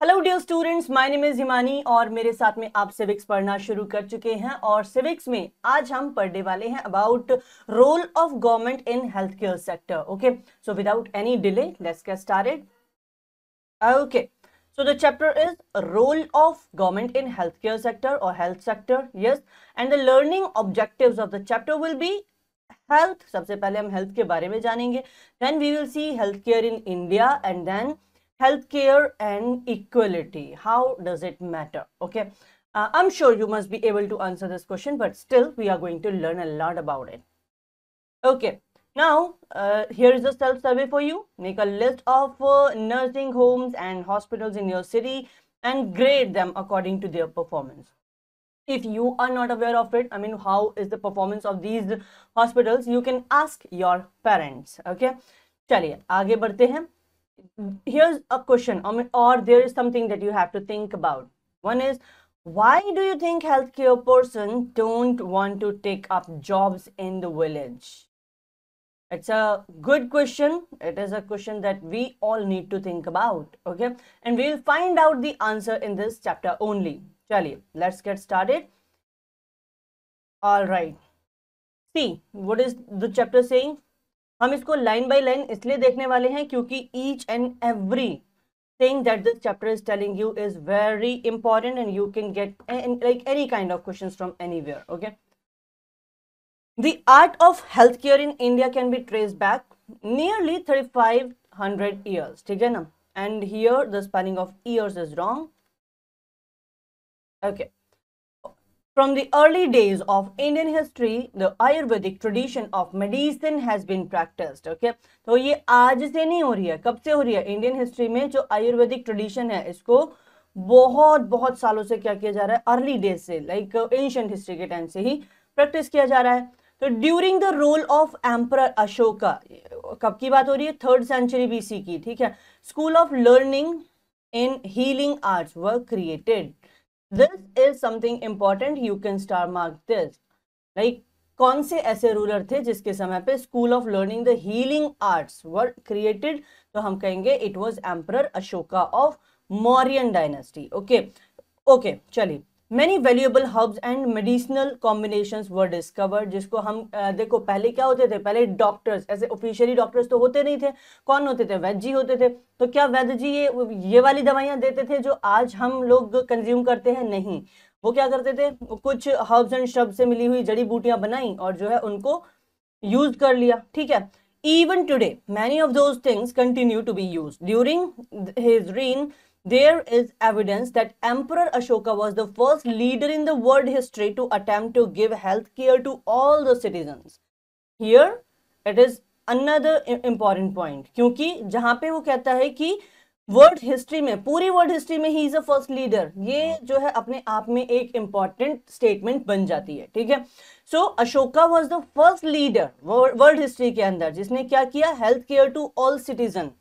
Hello dear students, my name is Himani और मेरे साथ में आप सिविक्स पढ़ना शुरू कर चुके हैं। और सिविक्स में आज हम पढ़ने वाले हैं about role of government in health care sector. Okay, so without any delay let's get started. Okay, so the chapter is role of government in healthcare sector or health sector. Yes, and the learning objectives of the chapter will be health. सबसे पहले हम health के बारे में जानेंगे, then we will see healthcare in India and then healthcare and equality. How does it matter? Okay, I'm sure you must be able to answer this question, but still we are going to learn a lot about it. Okay. Now, here is a self-survey for you. Make a list of nursing homes and hospitals in your city and grade them according to their performance. If you are not aware of it, I mean, how is the performance of these hospitals, you can ask your parents. Okay, चलिए आगे बढ़ते हैं. Here's a question, or there is something that you have to think about. One is, why do you think healthcare person don't want to take up jobs in the village? It's a good question. It is a question that we all need to think about. Okay, and we will find out the answer in this chapter only. Chaliye, let's get started. All right. See, what is the chapter saying? हम इसको line by line इसलिए देखने वाले हैं क्योंकि each and every thing that this chapter is telling you is very important and you can get like any kind of questions from anywhere. Okay. The art of healthcare in India can be traced back nearly 3500 years. ठीक है ना? And here the spelling of years is wrong. Okay. From the early days of Indian history, the Ayurvedic tradition of medicine has been practiced. Okay. तो ये आज से नहीं हो रही है, कब से हो रही है? इंडियन हिस्ट्री में जो आयुर्वेदिक ट्रेडिशन है इसको बहुत बहुत सालों से क्या किया जा रहा है? अर्ली डेज से, लाइक एंशिएंट हिस्ट्री के टाइम से ही प्रैक्टिस किया जा रहा है. तो during the rule of emperor Ashoka, कब की बात हो रही है? 3rd सेंचुरी BC की. ठीक है. School of learning in healing arts were created. This is something important, you can star mark this. Like कौन से ऐसे रूलर थे जिसके समय पे school of learning the healing arts were created? तो हम कहेंगे it was emperor Ashoka of Mauryan dynasty. Okay okay, चलिए. Many valuable herbs and medicinal combinations were discovered. जिसको हम देखो, पहले क्या होते थे? पहले डॉक्टर्स, ऐसे ऑफिशियली डॉक्टर्स तो होते नहीं थे. कौन होते थे? वैद्य जी होते थे. तो क्या वैद्य जी ये वाली दवाइयां देते थे जो आज हम लोग कंज्यूम करते हैं? नहीं. वो क्या करते थे? कुछ हर्ब्स एंड श्रब से मिली हुई जड़ी बूटियां बनाई और जो है उनको यूज कर लिया. ठीक है. Even today, many of those things continue to be used. During his reign, there is evidence that Emperor Ashoka was the first leader in the world history to attempt to give health care to all the citizens. Here, it is another important point. क्योंकि जहां पे वो कहता है कि world history में, पूरी world history में he is a first leader, ये जो है अपने आप में एक इंपॉर्टेंट स्टेटमेंट बन जाती है. ठीक है. So Ashoka was the first leader world history के अंदर जिसने क्या किया? Health care to all citizen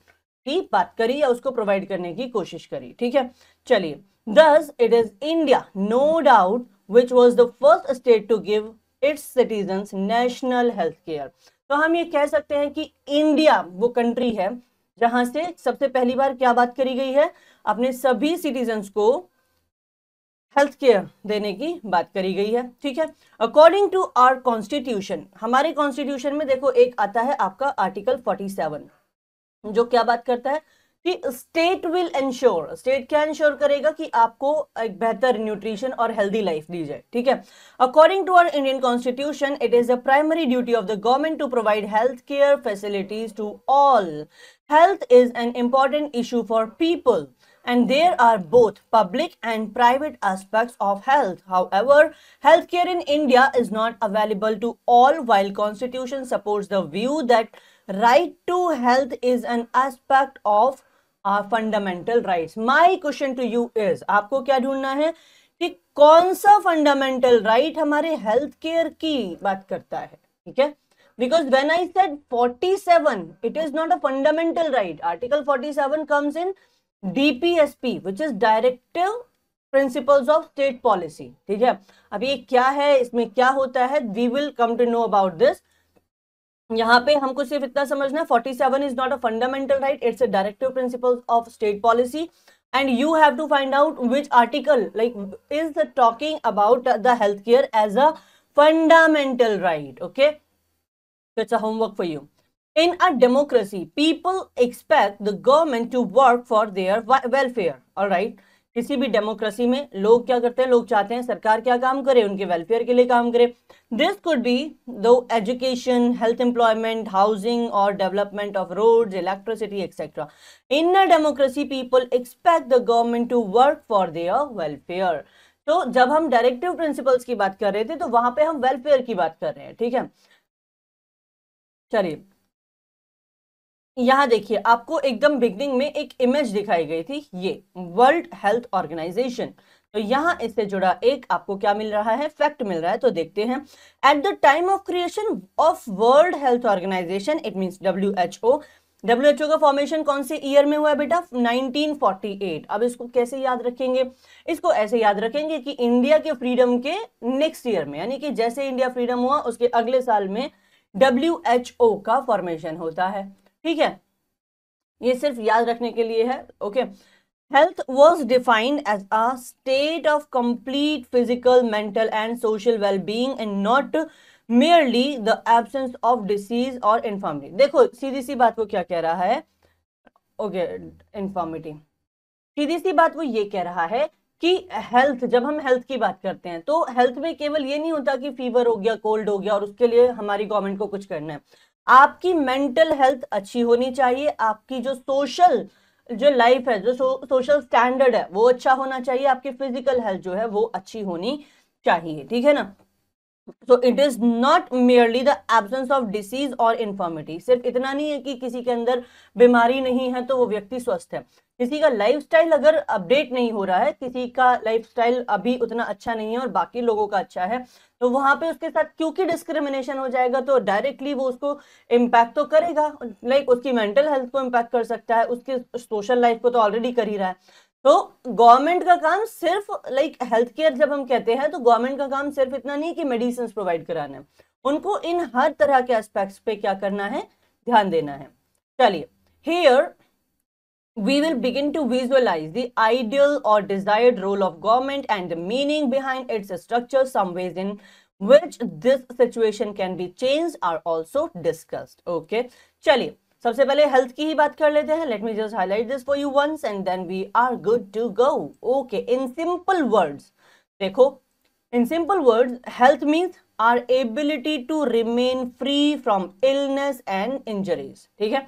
की बात करी या उसको प्रोवाइड करने की कोशिश करी. ठीक है. चलिए. Thus, it is India, no doubt, which was the first state to give its citizens national health care. तो हम ये कह सकते हैं कि इंडिया वो कंट्री है जहां से सबसे पहली बार क्या बात करी गई है? अपने सभी सिटीजन्स को हेल्थ केयर देने की बात करी गई है. ठीक है. अकॉर्डिंग टू आवर कॉन्स्टिट्यूशन, हमारे कॉन्स्टिट्यूशन में देखो एक आता है आपका आर्टिकल 47, जो क्या बात करता है कि स्टेट विल इंश्योर, स्टेट क्या इंश्योर करेगा कि आपको एक बेहतर न्यूट्रिशन और हेल्दी लाइफ दी जाए. ठीक है. According to our Indian constitution, it is the primary duty of the government to provide health care facilities to all. Health is an important issue for people, and there are both public and private aspects of health. However, healthcare in India is not available to all, while Constitution supports the view that right to health is an aspect of our fundamental rights. My question to you is, आपको क्या ढूंढना है कि कौन सा fundamental right हमारे health care की बात करता है? ठीक है. Because when I said 47, it is not a fundamental right. Article 47 comes in DPSP, which is Directive Principles of State Policy. ठीक है. अब ये क्या है, इसमें क्या होता है? We will come to know about this. यहाँ पे हमको सिर्फ इतना समझना है, 47 is not a fundamental right, it's a directive principles of state policy. and you have to find out which article like is talking about the healthcare as a fundamental right. Okay, so it's a homework for you. In a democracy, people expect the government to work for their welfare. All right, किसी भी democracy में लोग क्या करते हैं, लोग चाहते हैं सरकार क्या काम करे, उनके वेलफेयर के लिए काम करे. This could be the education, health, employment, housing और development of roads, electricity etcetera. In a democracy people expect the government to work for their welfare. तो जब हम डायरेक्टिव प्रिंसिपल्स की बात कर रहे थे तो वहां पे हम वेलफेयर की बात कर रहे हैं. ठीक है, चलिए यहां देखिए, आपको एकदम बिगनिंग में एक इमेज दिखाई गई थी, ये वर्ल्ड हेल्थ ऑर्गेनाइजेशन. तो यहां इससे जुड़ा एक आपको क्या मिल रहा है, फैक्ट मिल रहा है. तो देखते हैं. At the time of creation of World Health Organization, it means WHO का फॉर्मेशन कौन से ईयर में हुआ है बेटा, 1948. अब इसको कैसे याद रखेंगे, इसको ऐसे याद रखेंगे कि इंडिया के फ्रीडम के नेक्स्ट ईयर में, यानी कि जैसे इंडिया फ्रीडम हुआ उसके अगले साल में डब्ल्यूएचओ का फॉर्मेशन होता है. ठीक है, ये सिर्फ याद रखने के लिए है. Okay, health was defined as a state of complete physical, mental and social wellbeing and not merely the absence of disease or infirmity. देखो सीधी सी बात वो क्या कह रहा है, ओके infirmity, सीधी सी बात वो ये कह रहा है कि हेल्थ, जब हम हेल्थ की बात करते हैं तो हेल्थ में केवल ये नहीं होता कि फीवर हो गया, कोल्ड हो गया और उसके लिए हमारी गवर्नमेंट को कुछ करना है. आपकी मेंटल हेल्थ अच्छी होनी चाहिए, आपकी जो सोशल जो लाइफ है, जो सोशल स्टैंडर्ड है वो अच्छा होना चाहिए, आपकी फिजिकल हेल्थ जो है वो अच्छी होनी चाहिए. ठीक है ना. So it is not merely the absence of disease or infirmity. सिर्फ इतना नहीं है कि किसी के अंदर बीमारी नहीं है तो वो व्यक्ति स्वस्थ है. किसी का लाइफस्टाइल अगर अपडेट नहीं हो रहा है, किसी का लाइफस्टाइल अभी उतना अच्छा नहीं है और बाकी लोगों का अच्छा है, तो वहां पे उसके साथ क्योंकि डिस्क्रिमिनेशन हो जाएगा तो डायरेक्टली वो उसको इम्पैक्ट तो करेगा. लाइक उसकी मेंटल हेल्थ को इम्पैक्ट कर सकता है, उसके सोशल लाइफ को तो ऑलरेडी कर ही रहा है. तो गवर्नमेंट का काम सिर्फ लाइक हेल्थ केयर जब हम कहते हैं तो गवर्नमेंट का काम सिर्फ इतना नहीं कि मेडिसिन प्रोवाइड कराना है, उनको इन हर तरह के एस्पेक्ट्स पे क्या करना है, ध्यान देना है. चलिए, here we will begin to visualize the ideal or desired role of government and the meaning behind its structure. Some ways in which this situation can be changed are also discussed. Okay, चलिए सबसे पहले health की ही बात कर लेते हैं. Let me just highlight this for you once and then we are good to go. Okay, in simple words देखो, in simple words health means our ability to remain free from illness and injuries. ठीक है,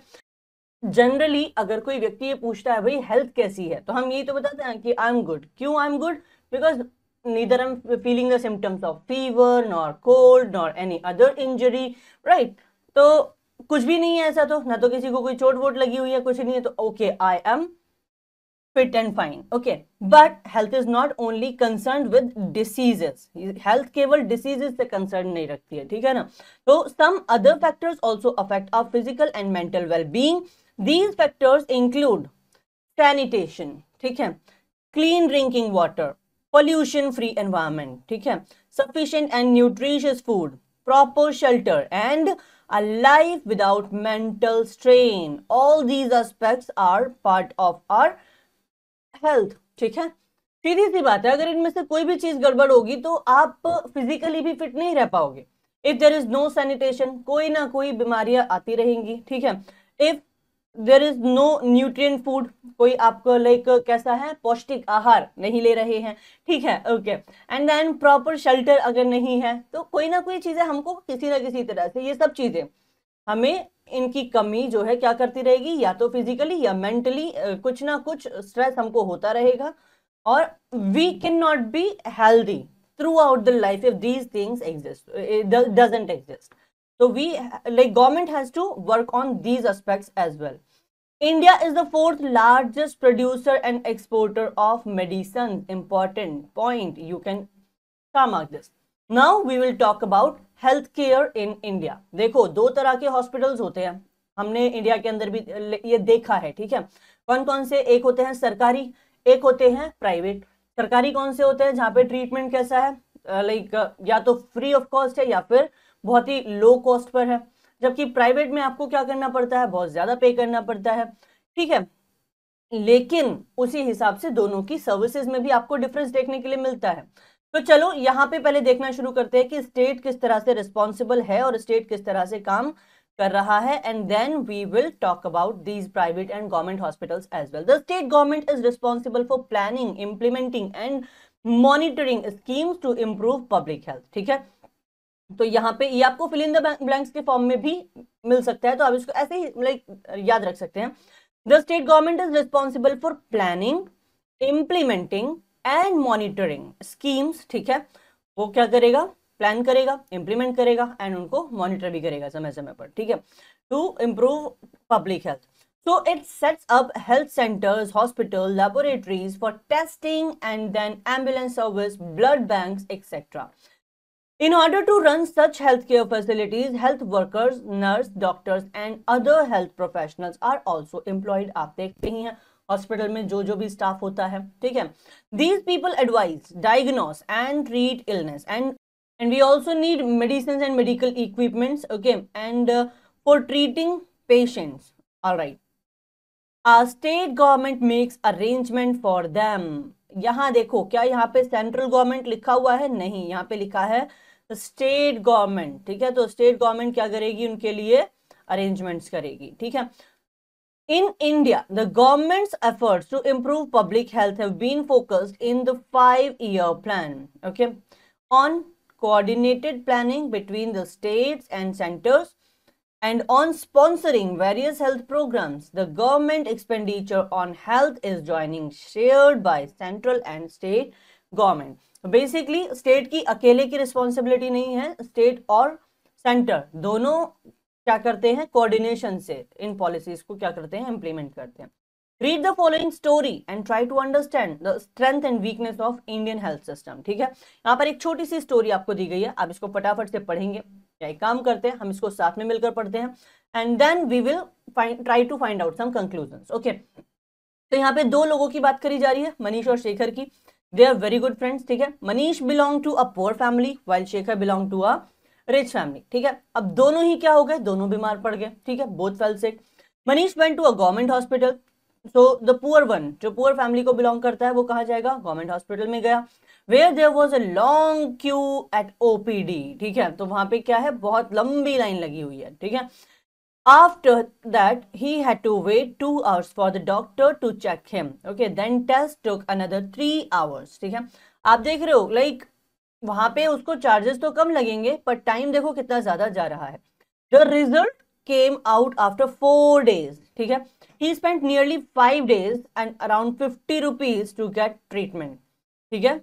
generally अगर कोई व्यक्ति ये पूछता है भाई हेल्थ कैसी है, तो हम यही तो बताते हैं कि आई एम गुड. क्यों I am good? Because neither I'm feeling the symptoms of fever nor cold nor any other injury, right? तो कुछ भी नहीं है ऐसा, तो ना तो किसी को कोई चोट वोट लगी हुई है, कुछ नहीं है, तो okay I am fit and fine. Okay, but health is not only concern with diseases. Health केवल डिसीजेस से कंसर्न नहीं रखती है. ठीक है ना. तो some other factors also affect our physical and mental wellbeing. These factors include sanitation, ठीक है, clean drinking water, pollution free environment, ठीक है, sufficient and nutritious food, proper shelter and a life without mental strain. All these aspects are part of our health. ठीक है, सीधी सी बात है, अगर इनमें से कोई भी चीज गड़बड़ होगी तो आप फिजिकली भी फिट नहीं रह पाओगे. If there is no sanitation, कोई ना कोई बीमारियां आती रहेंगी. ठीक है, if there is no nutrient food, कोई आपको लाइक कैसा है, पौष्टिक आहार नहीं ले रहे हैं. ठीक है, okay, and then proper shelter अगर नहीं है तो कोई ना कोई चीजें हमको किसी ना किसी तरह से, ये सब चीजें हमें इनकी कमी जो है क्या करती रहेगी, या तो फिजिकली या मेंटली कुछ ना कुछ स्ट्रेस हमको होता रहेगा, और we can not be healthy throughout the life if these things exist doesn't exist. So we like government has to work on these aspects as well. India is the fourth largest producer and exporter of medicine. Important point. You can mark this. Now we will talk about healthcare in India. देखो दो तरह के hospitals होते हैं, हमने India के अंदर भी ये देखा है. ठीक है, कौन कौन से? एक होते हैं सरकारी, एक होते हैं प्राइवेट. सरकारी कौन से होते हैं? जहाँ पे ट्रीटमेंट कैसा है, लाइक या तो फ्री ऑफ कॉस्ट है या फिर बहुत ही लो कॉस्ट पर है. जबकि प्राइवेट में आपको क्या करना पड़ता है, बहुत ज्यादा पे करना पड़ता है. ठीक है, लेकिन उसी हिसाब से दोनों की सर्विसेज में भी आपको डिफरेंस देखने के लिए मिलता है। तो चलो यहां पे पहले देखना शुरू करते हैं कि स्टेट किस तरह से रिस्पॉन्सिबल है और स्टेट किस तरह से काम कर रहा है, and then we will talk about these private and government hospitals as well. The state government is responsible for planning, implementing and monitoring schemes to improve public health. ठीक है, तो यहाँ पे ये आपको फिल इन द ब्लैंक्स के form में भी मिल सकता है, तो आप इसको ऐसे ही लाइक याद रख सकते हैं। The state government is responsible for planning, implementing and monitoring schemes. ठीक है, वो क्या करेगा, प्लान करेगा, इंप्लीमेंट करेगा एंड उनको मॉनिटर भी करेगा समय समय पर। ठीक है, to improve public health. So it sets up health centers, hospitals, laboratories for testing and then ambulance service, blood banks, etc. In order to run such healthcare facilities, health workers, nurse, doctors and other health professionals are also employed. आप देखते ही हैं hospital में जो जो भी staff होता है। ठीक है, these people advise, diagnose and treat illness, and we also need medicines and medical equipments, okay, and for treating patients. All right, state government makes arrangement for them. यहां देखो, क्या यहाँ पे सेंट्रल गवर्नमेंट लिखा हुआ है? नहीं, यहाँ पे लिखा है स्टेट गवर्नमेंट। ठीक है, तो स्टेट गवर्नमेंट क्या करेगी, उनके लिए अरेंजमेंट्स करेगी। ठीक है, in India, the government's efforts to improve public health have been focused in the 5-year plan, okay, on coordinated planning between the states and centers and on sponsoring various health programs. The government expenditure on health is joining shared by central and state government. Basically state की अकेले की responsibility नहीं है, state और center दोनों क्या करते हैं, कोऑर्डिनेशन से इन पॉलिसीज को क्या करते हैं, इंप्लीमेंट करते हैं। Read the following story and try to understand the strength and weakness of Indian health system. ठीक है, यहाँ पर एक छोटी सी स्टोरी आपको दी गई है, आप इसको फटाफट से पढ़ेंगे। या एक काम करते हैं, हम इसको साथ में मिलकर पढ़ते हैं and then we will try to find out some conclusions. Okay, तो यहाँ पे दो लोगों की बात करी जा रही है, मनीष और शेखर की। They are very good friends. ठीक है, Manish belong to a poor family while Shekhar belong to a rich family. ठीक है, अब दोनों ही क्या हो गए, दोनों बीमार पड़ गए। ठीक है, both fell sick. Manish went to a government hospital, so the poor one, जो पुअर फैमिली को बिलोंग करता है, वो कहाँ जाएगा, गवर्नमेंट हॉस्पिटल में गया। Where there was a long queue at OPD. ठीक है, तो वहां पे क्या है, बहुत लंबी लाइन लगी हुई है। ठीक है, after that he had to wait 2 hours for the doctor to check him. Okay, then test took another 3 hours. ठीक है, आप देख रहे हो लाइक वहां पे उसको चार्जेस तो कम लगेंगे पर टाइम देखो कितना ज्यादा जा रहा है। The result came out after 4 days. ठीक है, he spent nearly 5 days and around 50 rupees to get treatment. ठीक है,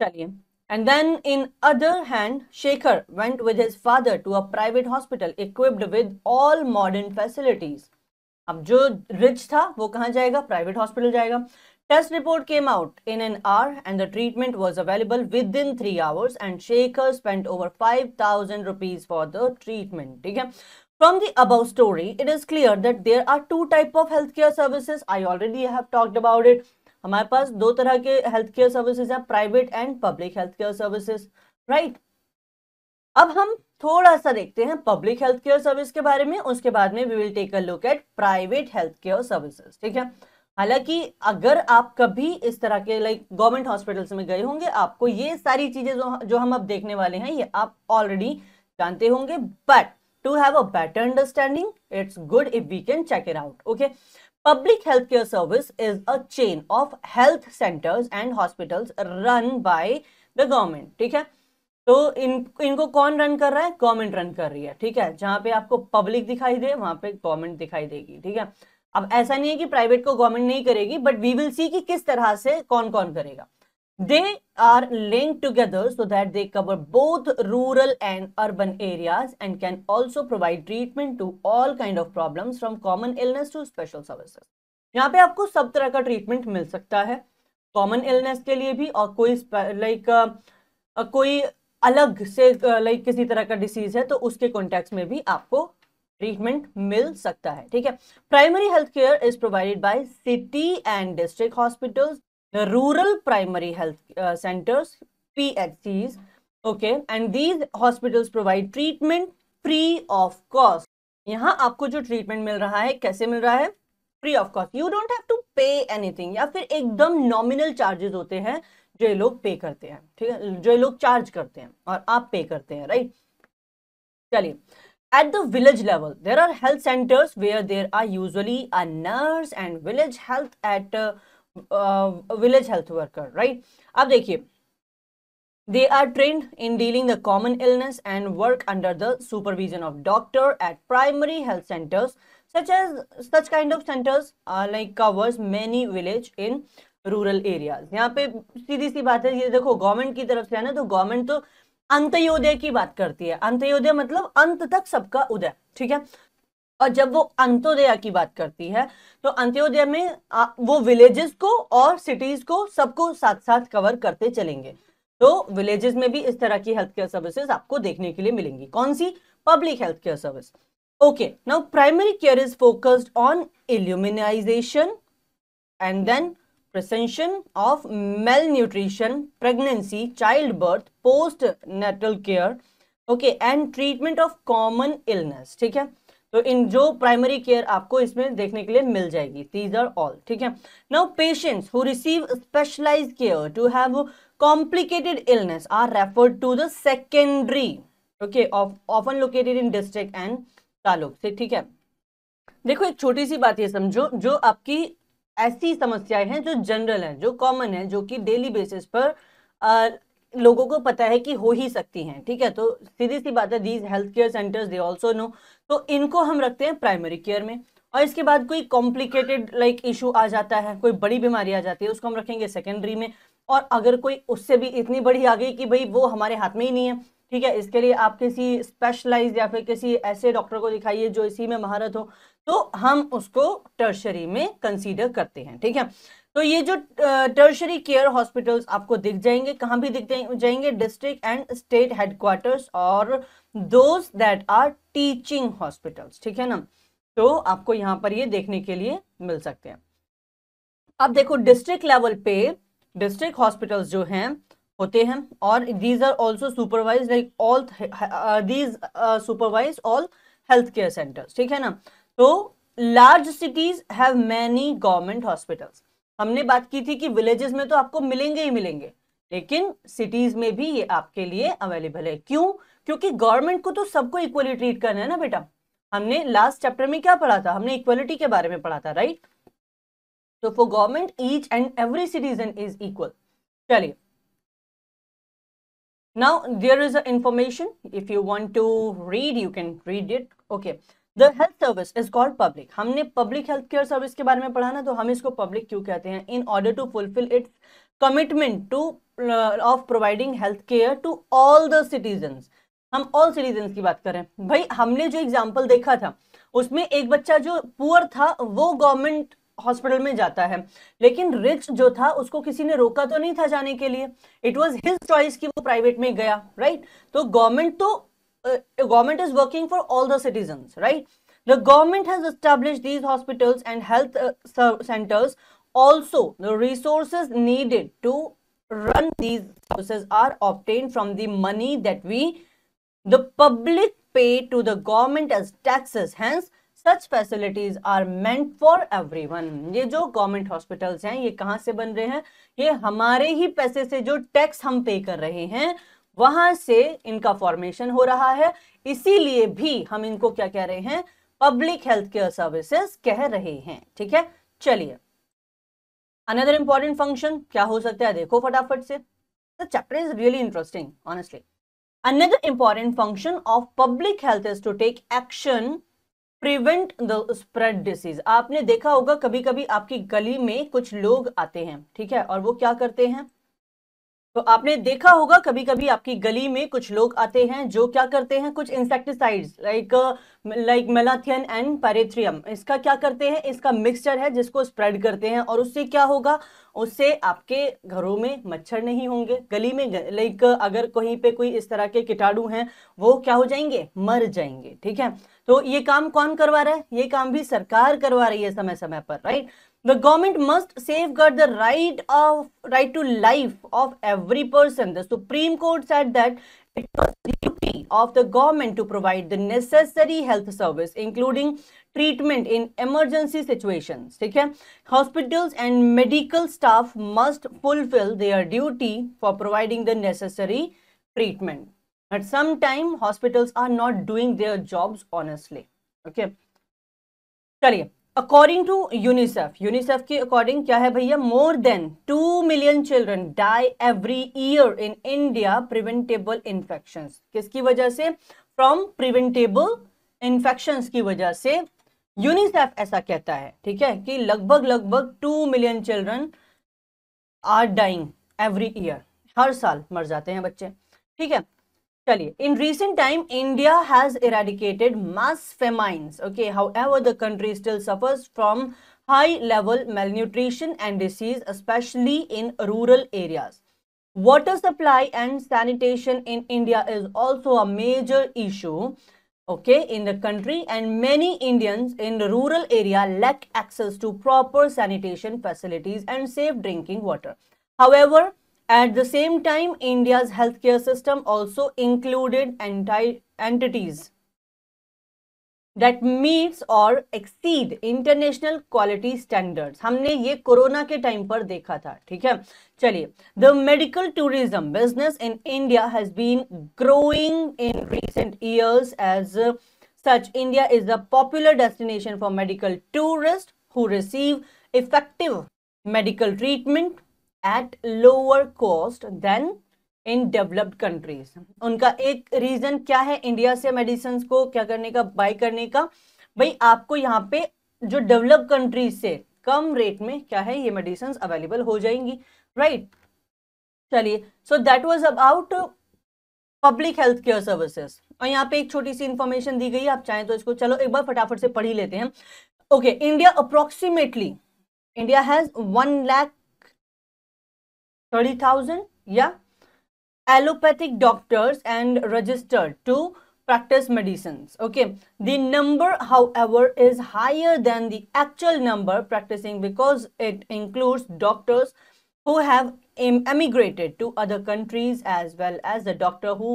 चलिए। And then in other hand, Shekhar went with his father to a private hospital equipped with all modern facilities. अब जो rich था वो कहाँ जाएगा, प्राइवेट हॉस्पिटल जाएगा। Test report came out in an hour and the treatment was available within 3 hours and Shekhar spent over 5,000 rupees for the treatment. ठीक है, from the above story it is clear that there are two type of healthcare services. I already have talked about it. हमारे पास दो तरह के health care services हैं, private and public health care services, right. अब हम थोड़ा सा देखते हैं पब्लिक हेल्थ केयर सर्विस के बारे में, उसके बाद में we will take a look at private health care services. ठीक है, हालांकि अगर आप कभी इस तरह के लाइक गवर्नमेंट हॉस्पिटल्स में गए होंगे, आपको ये सारी चीजें जो हम अब देखने वाले हैं ये आप ऑलरेडी जानते होंगे, but to have a better understanding it's good if we can check it out. Okay, Public healthcare service is a chain of health centers and hospitals run by the government. ठीक है, तो इनको कौन run कर रहा है, government run कर रही है। ठीक है, जहां पे आपको पब्लिक दिखाई दे वहां पे गवर्नमेंट दिखाई देगी। ठीक है, अब ऐसा नहीं है कि प्राइवेट को गवर्नमेंट नहीं करेगी, बट वी विल सी कि किस तरह से कौन कौन करेगा। They are linked together so that they cover both rural and urban areas and can also provide treatment to all kind of problems from common illness to special services. यहाँ पे आपको सब तरह का ट्रीटमेंट मिल सकता है, कॉमन इलनेस के लिए भी और कोई लाइक कोई अलग से लाइक किसी तरह का डिसीज है तो उसके कॉन्टेक्स्ट में भी आपको ट्रीटमेंट मिल सकता है। ठीक है, primary health care is provided by city and district hospitals, the rural primary health centers, PHCs, okay, and these hospitals provide treatment free of cost. यहाँ आपको जो ट्रीटमेंट मिल रहा है कैसे मिल रहा है, free of cost, you don't have to pay anything, या फिर एकदम नॉमिनल चार्जेस होते हैं जो ये लोग पे करते हैं, ठीक है, जो ये लोग चार्ज करते हैं और आप पे करते हैं, राइट। चलिए, at the village level there are health centers where there are usually a nurse and village health worker, right। अब देखिए, they are trained in dealing the common illness and work under the supervision of doctor at primary health centers, such kind of centers like covers many village in rural areas. यहाँ पे सीधी सी बात है, ये देखो government की तरफ से है ना, तो गवर्नमेंट तो अंत्योदय की बात करती है। अंत्योदय मतलब अंत तक सबका उदय, ठीक है। और जब वो अंत्योदय की बात करती है तो अंत्योदय में वो विलेजेस को और सिटीज को सबको साथ साथ कवर करते चलेंगे। तो विलेजेस में भी इस तरह की हेल्थ केयर सर्विसेज आपको देखने के लिए मिलेंगी। कौन सी? Public health care service. Okay, now primary care is focused on immunisation and then prevention of malnutrition, pregnancy, childbirth, postnatal care, okay, and treatment of common illness, ठीक है। तो इन जो प्राइमरी केयर आपको इसमें देखने के लिए मिल जाएगी, these are all, ठीक है। Now patients who receive specialized care to have complicated illness are referred to the secondary, okay, often located in district and taluk से, ठीक है। देखो एक छोटी सी बात ये समझो, जो आपकी ऐसी समस्याएं हैं जो जनरल हैं, जो कॉमन है, जो कि डेली बेसिस पर लोगों को पता है कि हो ही सकती हैं, ठीक है। तो सीधी सी बात है, these health care centres they also know, तो इनको हम रखते हैं प्राइमरी केयर में। और इसके बाद कोई कॉम्प्लिकेटेड लाइक इशू आ जाता है, कोई बड़ी बीमारी आ जाती है, उसको हम रखेंगे सेकेंडरी में। और अगर कोई उससे भी इतनी बड़ी आ गई कि भाई वो हमारे हाथ में ही नहीं है, ठीक है, इसके लिए आप किसी स्पेशलाइज या फिर किसी ऐसे डॉक्टर को दिखाइए जो इसी में महारत हो, तो हम उसको टर्शरी में कंसीडर करते हैं, ठीक है। तो ये जो टर्शरी केयर हॉस्पिटल्स आपको दिख जाएंगे, कहां भी दिख जाएंगे? डिस्ट्रिक्ट एंड स्टेट हेडक्वार्टर्स और those that are teaching hospitals, ठीक है ना। तो आपको यहां पर ये देखने के लिए मिल सकते हैं। अब देखो डिस्ट्रिक्ट लेवल पे डिस्ट्रिक्ट हॉस्पिटल्स जो हैं होते हैं, और these are also supervise like all these supervise all health care centres, ठीक है ना। तो large cities have many government hospitals. हमने बात की थी कि विलेजेस में तो आपको मिलेंगे ही मिलेंगे, लेकिन सिटीज में भी ये आपके लिए अवेलेबल है। क्यों? क्योंकि गवर्नमेंट को तो सबको इक्वली ट्रीट करना है ना बेटा। हमने लास्ट चैप्टर में क्या पढ़ा था? हमने इक्वलिटी के बारे में पढ़ा था, राइट। तो for government each and every citizen is equal. चलिए, now there is a information, if you want to read you can read it, okay। The health service is called public। हमने public health care service के बारे में पढ़ा ना, तो हम इसको public क्यों कहते हैं? In order to fulfill its commitment to of providing health care to all the citizens। हम all citizens की बात करें भाई। हमने जो एग्जाम्पल देखा था उसमें एक बच्चा जो पुअर था वो गवर्नमेंट हॉस्पिटल में जाता है, लेकिन रिच जो था उसको किसी ने रोका तो नहीं था जाने के लिए। इट वॉज हिज चॉइस कि वो प्राइवेट में गया, राइट। तो government is working for all the citizens, right. The government has established these hospitals and health centres. Also the resources needed to run these services are obtained from the money that the public pay to the government as taxes। Hence such facilities are meant for everyone। ये जो government hospitals हैं ये कहां से बन रहे हैं? ये हमारे ही पैसे से, जो टैक्स हम पे कर रहे हैं वहां से इनका फॉर्मेशन हो रहा है। इसीलिए भी हम इनको क्या कह रहे हैं? पब्लिक हेल्थ केयर सर्विसेज कह रहे हैं, ठीक है। चलिए, अनदर इंपॉर्टेंट फंक्शन क्या हो सकता है? देखो फटाफट से। The chapter is really interesting honestly. Another important function of public health is to take action prevent the spread disease. आपने देखा होगा कभी कभी आपकी गली में कुछ लोग आते हैं, ठीक है, और वो क्या करते हैं? तो आपने देखा होगा कभी कभी आपकी गली में कुछ लोग आते हैं जो क्या करते हैं? कुछ इंसेक्टिसाइड्स लाइक मेलाथियन एंड पैरेथ्रियम, इसका क्या करते हैं? इसका मिक्सचर है जिसको स्प्रेड करते हैं। और उससे क्या होगा? उससे आपके घरों में मच्छर नहीं होंगे, गली में लाइक अगर कहीं पे कोई इस तरह के कीटाणु हैं वो क्या हो जाएंगे? मर जाएंगे, ठीक है। तो ये काम कौन करवा रहा है? ये काम भी सरकार करवा रही है समय समय पर, right. The government must safeguard the right to life of every person। The Supreme Court said that It was the duty of the government to provide the necessary health service, including treatment in emergency situations. ठीक है, hospitals and medical staff must fulfill their duty for providing the necessary treatment. At some time, hospitals are not doing their jobs honestly. Okay. चलिए, according to UNICEF के according क्या है भैया, more than 2 million children die every year in India preventable infections. किसकी वजह से? From preventable infections की वजह से यूनिसेफ ऐसा कहता है. ठीक है, कि लगभग 2 million children are dying every year, हर साल मर जाते हैं बच्चे. ठीक है, चलिए, in recent time India has eradicated mass famines. Okay, however the country still suffers from high level malnutrition and disease, especially in rural areas. Water supply and sanitation in India is also a major issue, okay, in the country, and many Indians in the rural area lack access to proper sanitation facilities and safe drinking water. However, at the same time, India's healthcare system also included entities that meets or exceed international quality standards. हमने ये corona के time पर देखा था. ठीक है, चलिए, the medical tourism business in India has been growing in recent years. As such, India is a popular destination for medical tourists who receive effective medical treatment at lower cost than in developed countries. उनका एक reason क्या है India से medicine को क्या करने का, bye करने का? भाई आपको यहाँ पे जो डेवलप कंट्रीज से कम रेट में क्या है, ये मेडिसिन अवेलेबल हो जाएंगी. राइट, चलिए, so that was about public health care services. और यहाँ पे एक छोटी सी इंफॉर्मेशन दी गई है, आप चाहें तो इसको चलो एक बार फटाफट से पढ़ ही लेते हैं. Okay, India approximately, India has 1,30,000 yeah allopathic doctors and registered to practice medicines. Okay, the number however is higher than the actual number practicing because it includes doctors who have emigrated to other countries as well as the doctor who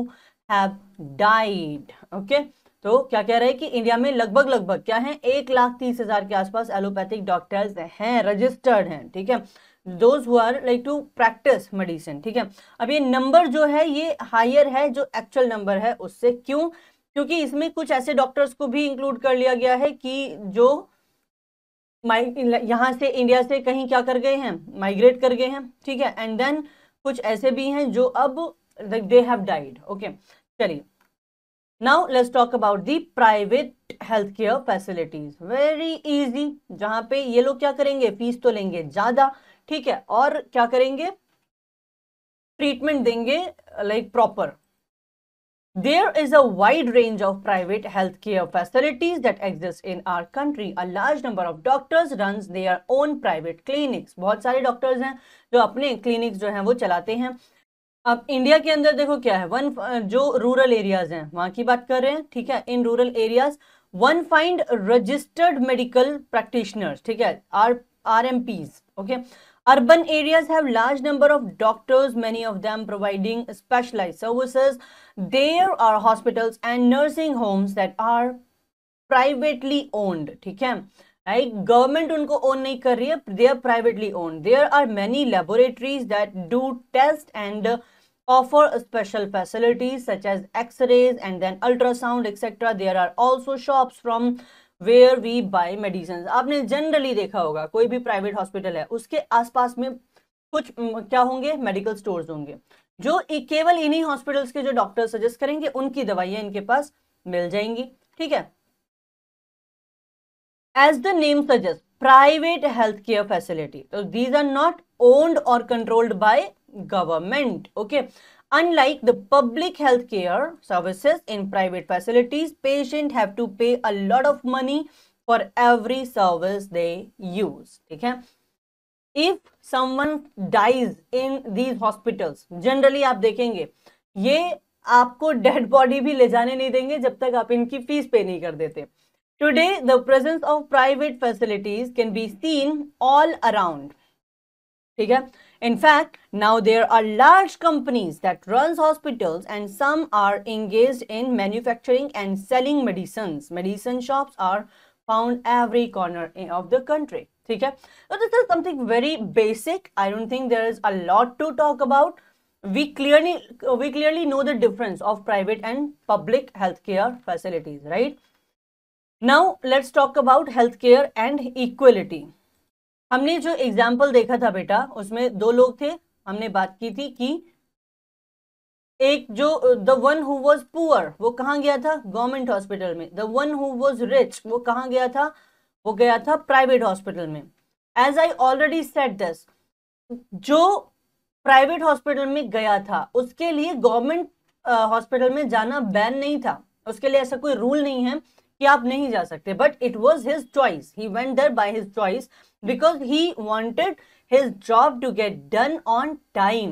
have died. Okay, तो क्या कह रहे हैं कि India में लगभग क्या है, 1,30,000 के आसपास एलोपैथिक डॉक्टर्स हैं, रजिस्टर्ड हैं. ठीक है, those who are like to practice medicine. ठीक है, अब ये नंबर जो है ये हायर है जो एक्चुअल नंबर है उससे. क्यों? क्योंकि इसमें कुछ ऐसे डॉक्टर्स को भी इंक्लूड कर लिया गया है कि जो यहाँ से इंडिया से कहीं क्या कर गए हैं, माइग्रेट कर गए हैं. ठीक है, एंड देन कुछ ऐसे भी हैं जो अब दे हैव डाइड. ओके, चलिए, now let's talk about the private health care facilities. Very easy, जहां पे ये लोग क्या करेंगे, फीस तो लेंगे ज्यादा. ठीक है, और क्या करेंगे, ट्रीटमेंट देंगे like proper. There is a wide range of private healthcare facilities that exist in our country. A large number of doctors runs their own private clinics. बहुत सारे डॉक्टर्स हैं जो अपने क्लिनिक्स जो हैं वो चलाते हैं. अब इंडिया के अंदर देखो क्या है, जो रूरल एरियाज हैं वहां की बात कर रहे हैं. ठीक है, in rural areas one find registered medical practitioners. ठीक है, RMPs. Okay, urban areas have large number of doctors, many of them providing specialized services. There are hospitals and nursing homes that are privately owned. ठीक है, right? Government उनको own नहीं कर रही है, they are privately owned. There are many laboratories that do test and offer special facilities such as X-rays and then ultrasound, etc. There are also shops from where we buy medicines. आपने generally देखा होगा कोई भी private hospital है उसके आसपास में कुछ क्या होंगे, मेडिकल स्टोर्स होंगे जो केवल इन्हीं हॉस्पिटल्स के जो डॉक्टर सजेस्ट करेंगे उनकी दवाइयां इनके पास मिल जाएंगी. ठीक है, as the name suggest private health care facility, तो दीज आर नॉट ओन्ड और controlled by government. Okay, unlike the public health care services in private facilities, patients have to pay a lot of money for every service they use. ठीक है, if someone dies in these hospitals, generally आप देखेंगे ये आपको dead body भी ले जाने नहीं देंगे जब तक आप इनकी फीस पे नहीं कर देते. Today, the presence of private facilities can be seen all around. ठीक है. In fact, now there are large companies that runs hospitals and some are engaged in manufacturing and selling medicines. Medicine shops are found every corner of the country. ठीक है. So this is something very basic. I don't think there is a lot to talk about. We clearly know the difference of private and public healthcare facilities, right? Now let's talk about healthcare and equality. हमने जो example देखा था बेटा, उसमें दो लोग थे. हमने बात की थी कि एक जो the one who was poor वो कहाँ गया था? गवर्नमेंट हॉस्पिटल में. The one who was rich वो कहाँ गया था? वो गया था प्राइवेट हॉस्पिटल में. As I already said this, जो प्राइवेट हॉस्पिटल में गया था उसके लिए गवर्नमेंट हॉस्पिटल में जाना बैन नहीं था. उसके लिए ऐसा कोई रूल नहीं है कि आप नहीं जा सकते, but it was his choice. He went there by his choice because he wanted his job to get done on time.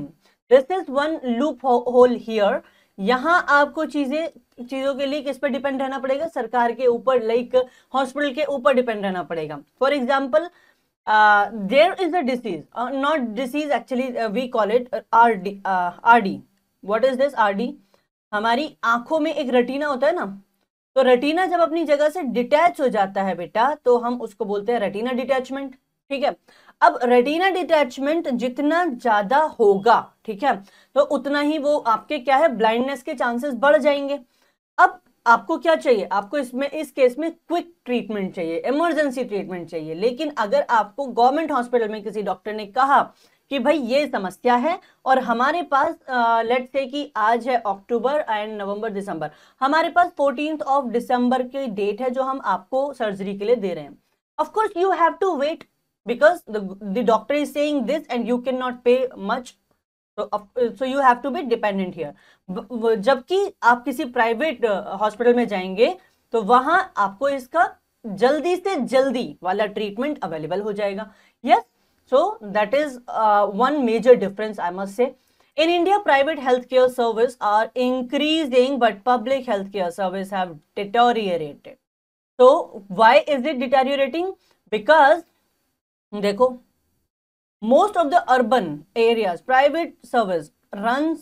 This is one loophole here. यहाँ आपको चीजों के लिए किस पर डिपेंड रहना पड़ेगा? सरकार के ऊपर, लाइक हॉस्पिटल के ऊपर डिपेंड रहना पड़ेगा. For example, there is a disease, not disease actually, we call it RD. What is this RD? हमारी आंखों में एक रेटिना होता है ना, तो रेटिना जब अपनी जगह से डिटैच हो जाता है बेटा, तो हम उसको बोलते हैं रेटिना डिटैचमेंट. ठीक है. अब रेटिना डिटैचमेंट जितना ज्यादा होगा, ठीक है, तो उतना ही वो आपके क्या है, ब्लाइंडनेस के चांसेस बढ़ जाएंगे. अब आपको क्या चाहिए? आपको इस केस में क्विक ट्रीटमेंट चाहिए, इमरजेंसी ट्रीटमेंट चाहिए. लेकिन अगर आपको गवर्नमेंट हॉस्पिटल में किसी डॉक्टर ने कहा कि भाई ये समस्या है और हमारे पास लेट्स से कि आज है अक्टूबर एंड नवंबर दिसंबर, हमारे पास 14 दिसंबर की डेट है जो हम आपको सर्जरी के लिए दे रहे हैं. Of course you have to wait because the doctor is saying this and you cannot pay much, so you have to be dependent here. जबकि आप किसी प्राइवेट हॉस्पिटल में जाएंगे तो वहां आपको इसका जल्दी से जल्दी वाला ट्रीटमेंट अवेलेबल हो जाएगा. Yes, so that is one major difference I must say. In India, private healthcare service are increasing but public healthcare service have deteriorated. So why is it deteriorating? Because देखो, most of the urban areas private service runs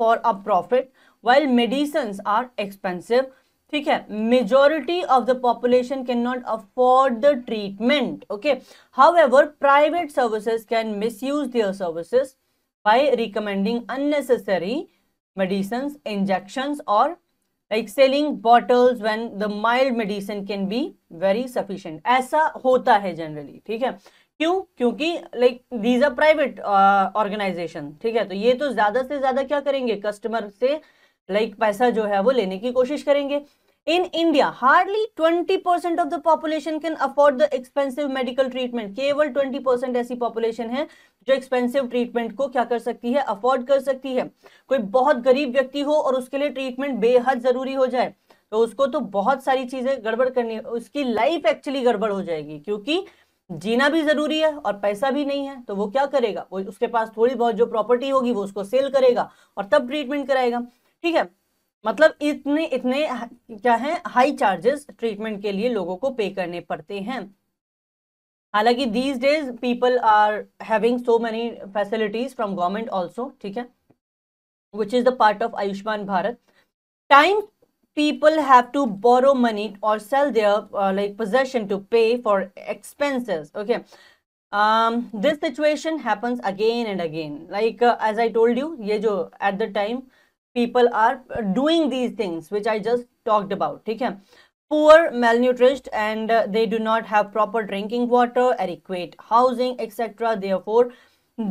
for a profit while medicines are expensive. ठीक है. Majority of the population cannot afford the treatment. Okay. However, private services can misuse their services by recommending unnecessary medicines, injections, or like selling bottles when the mild medicine can be very sufficient. ऐसा होता है generally. ठीक है. क्यों? क्योंकि like these are private organization. ठीक है. तो ये तो ज्यादा से ज्यादा क्या करेंगे? कस्टमर से लाइक पैसा जो है वो लेने की कोशिश करेंगे. In India hardly 20% of the population can afford the expensive medical treatment. केवल 20% ऐसी पॉपुलेशन है जो एक्सपेंसिव ट्रीटमेंट को क्या कर सकती है? अफोर्ड कर सकती है. कोई बहुत गरीब व्यक्ति हो और उसके लिए ट्रीटमेंट बेहद जरूरी हो जाए तो उसको तो बहुत सारी चीजें गड़बड़ करनी है, उसकी लाइफ एक्चुअली गड़बड़ हो जाएगी. क्योंकि जीना भी जरूरी है और पैसा भी नहीं है, तो वो क्या करेगा? वो उसके पास थोड़ी बहुत जो प्रॉपर्टी होगी वो उसको सेल करेगा और तब ट्रीटमेंट कराएगा. ठीक है. मतलब इतने क्या है, हाई चार्जेस ट्रीटमेंट के लिए लोगों को पे करने पड़ते हैं. हालांकि these days people are having so many facilities from government also. ठीक है. Which is the part of Ayushman Bharat. Time people have to borrow money or sell their like possession to pay for expenses. Okay. This situation happens again and again. Like as I told you, ye jo at the time people are doing these things which I just talked about. ठीक है. Poor, malnourished, and they do not have proper drinking water, adequate housing, etc. Therefore,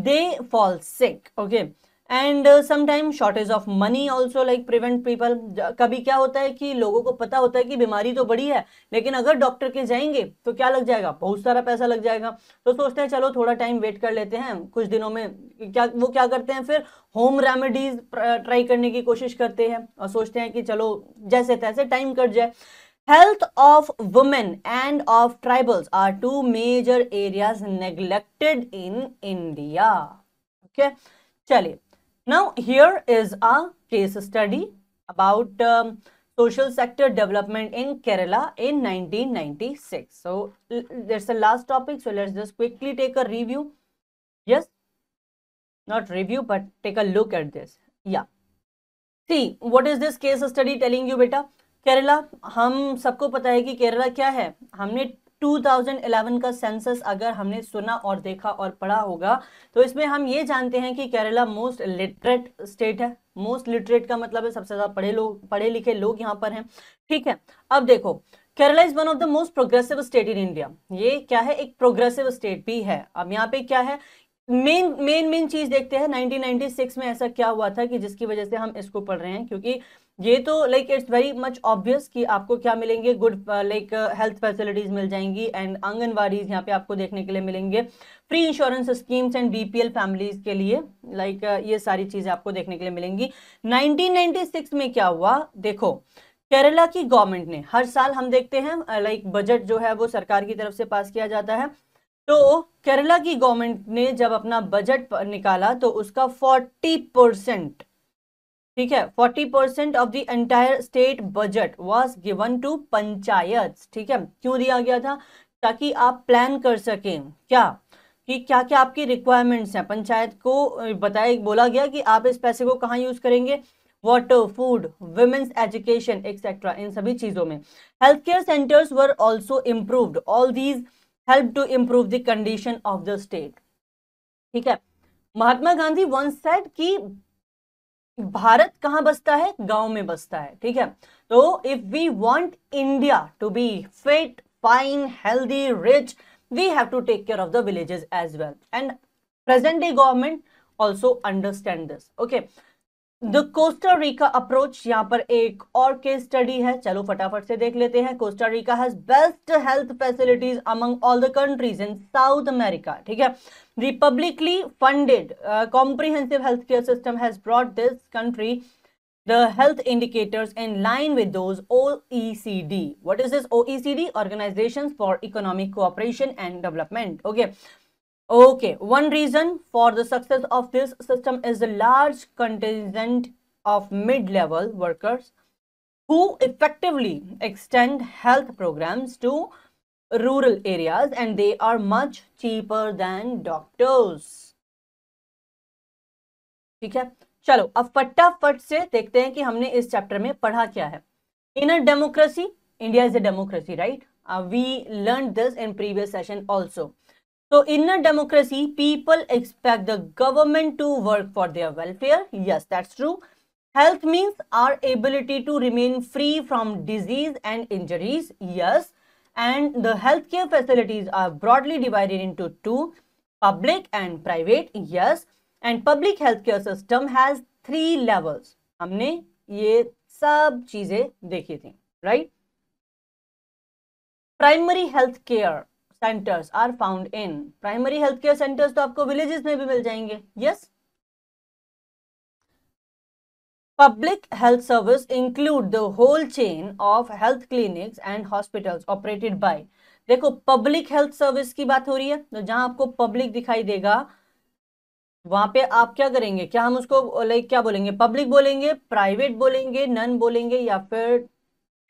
they fall sick. Okay. And sometime shortage of money also like prevent people. कभी क्या होता है कि लोगों को पता होता है कि बीमारी तो बड़ी है, लेकिन अगर डॉक्टर के जाएंगे तो क्या लग जाएगा? बहुत सारा पैसा लग जाएगा. तो सोचते हैं चलो थोड़ा टाइम वेट कर लेते हैं, कुछ दिनों में क्या करते हैं, फिर होम रेमेडीज ट्राई करने की कोशिश करते हैं और सोचते हैं कि चलो जैसे तैसे टाइम कट जाए. Health of women and of tribals are two major areas neglected in India. Okay, चलिए. Now here is a case study about social sector development in Kerala in 1996. So that's the last topic. So let's just quickly take a review. Yes. not review but take a look at this. Yeah, see what is this case study telling you बेटा? केरला, हम सबको पता है कि केरला क्या है. हमने 2011 का सेंसस अगर हमने सुना और देखा और पढ़ा होगा तो इसमें हम ये जानते हैं कि केरला मोस्ट लिटरेट स्टेट है. मोस्ट लिटरेट का मतलब है सबसे ज्यादा पढ़े लिखे लोग यहाँ पर हैं. ठीक है, अब देखो, Kerala is one of the most progressive state in India. ये क्या है, एक प्रोग्रेसिव स्टेट भी है. अब यहाँ पे क्या है, मेन चीज देखते हैं 1996 में ऐसा क्या हुआ था कि जिसकी वजह से हम इसको पढ़ रहे हैं. क्योंकि ये तो like it's very much obvious कि आपको क्या मिलेंगे, गुड लाइक हेल्थ फैसिलिटीज मिल जाएंगी एंड आंगनवाड़ी यहाँ पे आपको देखने के लिए मिलेंगे, free insurance schemes and BPL families के लिए लाइक ये सारी चीजें आपको देखने के लिए मिलेंगी. 1996 में क्या हुआ, देखो केरला की गवर्नमेंट ने, हर साल हम देखते हैं लाइक बजट जो है वो सरकार की तरफ से पास किया जाता है. तो केरला की गवर्नमेंट ने जब अपना बजट निकाला तो उसका 40%, ठीक है, 40% of the entire state budget was given to panchayat. ठीक है, क्यों दिया गया था, ताकि आप प्लान कर सकें क्या कि क्या क्या आपकी रिक्वायरमेंट्स हैं. पंचायत को बोला गया कि आप इस पैसे को कहाँ यूज करेंगे, water, food, women's education etcetera, इन सभी चीजों में. Health care centres were also improved. All these help to improve the condition of the state. ठीक है, महात्मा गांधी वंस सेड कि भारत कहां बसता है, गांव में बसता है. ठीक है, तो if we want India to be fit, fine, healthy, rich, we have to take care of the villages as well. And present day government also understand this. Okay, the Costa Rica approach, यहां पर एक और case study है, चलो फटाफट से देख लेते हैं. Costa Rica has best health facilities among all the countries in south America. ठीक है, the publicly funded comprehensive healthcare system has brought this country the health indicators in line with those OECD. What is this OECD? Organizations for Economic Cooperation and Development. Okay, one reason for the success of this system is the large contingent of mid-level workers who effectively extend health programs to rural areas and they are much cheaper than doctors. ठीक है, चलो अब फटाफट से देखते हैं कि हमने इस चैप्टर में पढ़ा क्या है. In a democracy, India is a democracy, right? We learn this in previous session also. So in a democracy, people expect the government to work for their welfare. Yes, that's true. Health means our ability to remain free from disease and injuries. Yes. And the healthcare facilities are broadly divided into two, public and private. Yes. And public healthcare system has 3 levels. हमने ये सब चीजें देखी थी, right? Primary healthcare centres are found in. Primary health care centres तो आपको villages में भी मिल जाएंगे. Yes. Public health service include the whole chain of health clinics and hospitals operated by. देखो पब्लिक हेल्थ सर्विस की बात हो रही है, तो जहां आपको पब्लिक दिखाई देगा वहां पे आप क्या करेंगे, क्या हम उसको लाइक क्या बोलेंगे, पब्लिक बोलेंगे, प्राइवेट बोलेंगे, नन बोलेंगे या फिर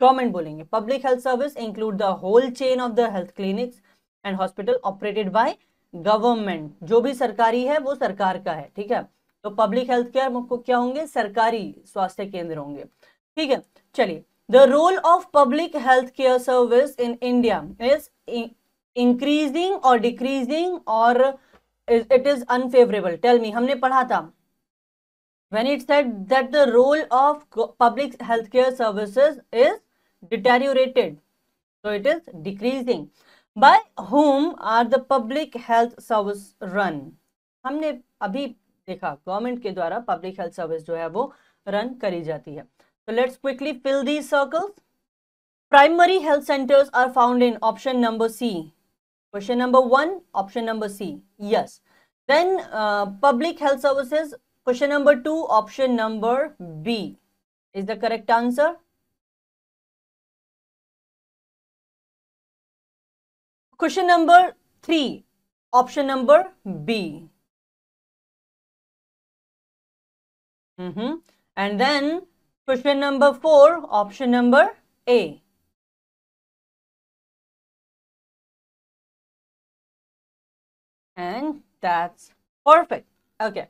गवर्नमेंट बोलेंगे. Public health service include the whole chain of the health clinics and hospital operated by government. जो भी सरकारी है वो सरकार का है. ठीक है, तो पब्लिक हेल्थ केयर को क्या होंगे, सरकारी स्वास्थ्य केंद्र होंगे. ठीक है, चलिए. The role of public health care service in India is increasing और डिक्रीजिंग और it is unfavourable. Tell me, हमने पढ़ा था when it said that the role of public healthcare services is deteriorated, so it is decreasing. By whom are the public health service run? हमने अभी देखा government के द्वारा public health service जो है वो रन करी जाती है. So let's quickly fill these circles. Primary health centers are found in option number C. Question number 1, option number C. Yes. Then public health services, question number 2, option number B is the correct answer. Question number 3, option number B. And then question number 4, option number A. And that's perfect. Okay.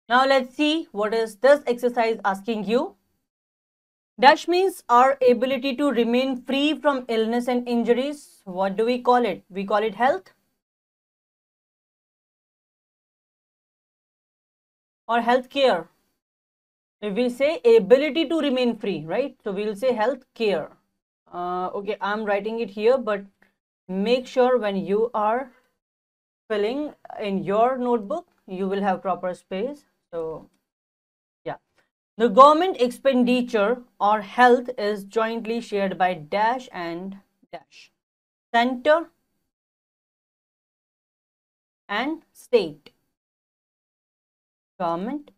Now let's see what is this exercise asking you. Dash means our ability to remain free from illness and injuries. What do we call it? We call it health or health care. If we say ability to remain free, right? So we'll say health care. Okay, I'm writing it here, but make sure when you are filling in your notebook, you will have proper space. So yeah, the government expenditure or health is jointly shared by dash and dash, center and state. Government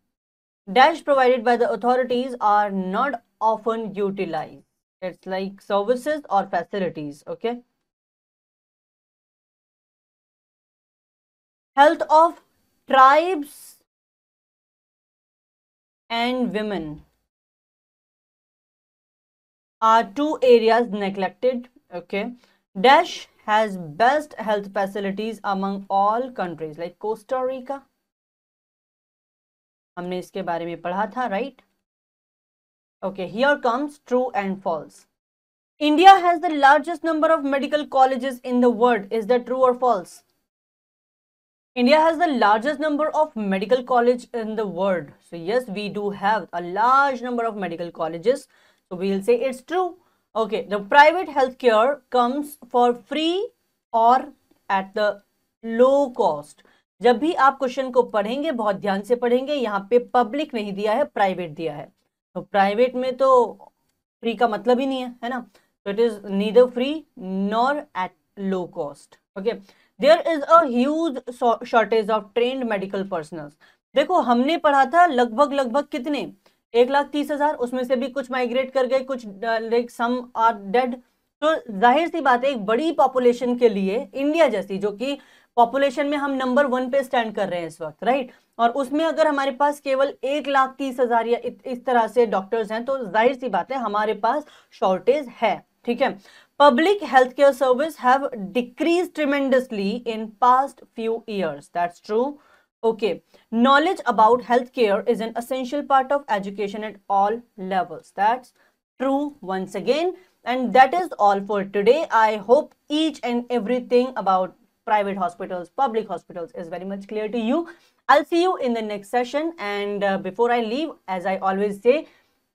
dash provided by the authorities are not often utilized. It's like services or facilities. Okay, health of tribes and women are two areas neglected. Okay, dash has best health facilities among all countries, like Costa Rica. हमने इसके बारे में पढ़ा था, right? Okay, here comes true and false. India has the largest number of medical colleges in the world. Is that true or false? India has the largest number of medical colleges in the world. So yes, we do have a large number of medical colleges. So we will say it's true. Okay, the private healthcare comes for free or at the low cost. जब भी आप question को पढ़ेंगे बहुत ध्यान से पढ़ेंगे, यहाँ पे पब्लिक नहीं दिया है, प्राइवेट दिया है. तो प्राइवेट में तो फ्री का मतलब ही नहीं है ना. So it is neither free nor at low cost. Okay. There is a huge shortage of trained medical personnel. देखो हमने पढ़ा था लगभग कितने 1,30,000, उसमें से भी कुछ माइग्रेट कर गए, कुछ लाइक सम आर डेड. तो जाहिर सी बात है एक बड़ी पॉपुलेशन के लिए, इंडिया जैसी जो कि पॉपुलेशन में हम नंबर 1 पे स्टैंड कर रहे हैं इस वक्त, राइट, और उसमें अगर हमारे पास केवल 1,30,000 या इस तरह से डॉक्टर्स हैं, तो जाहिर सी बात है हमारे पास शॉर्टेज है. ठीक है. Public healthcare service have decreased tremendously in past few years. That's true. Okay. Knowledge about healthcare is an essential part of education at all levels. That's true once again. And that is all for today. I hope each and everything about private hospitals, public hospitals is very much clear to you. I'll see you in the next session. And before I leave, as I always say,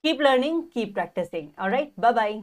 keep learning, keep practicing. All right. Bye-bye.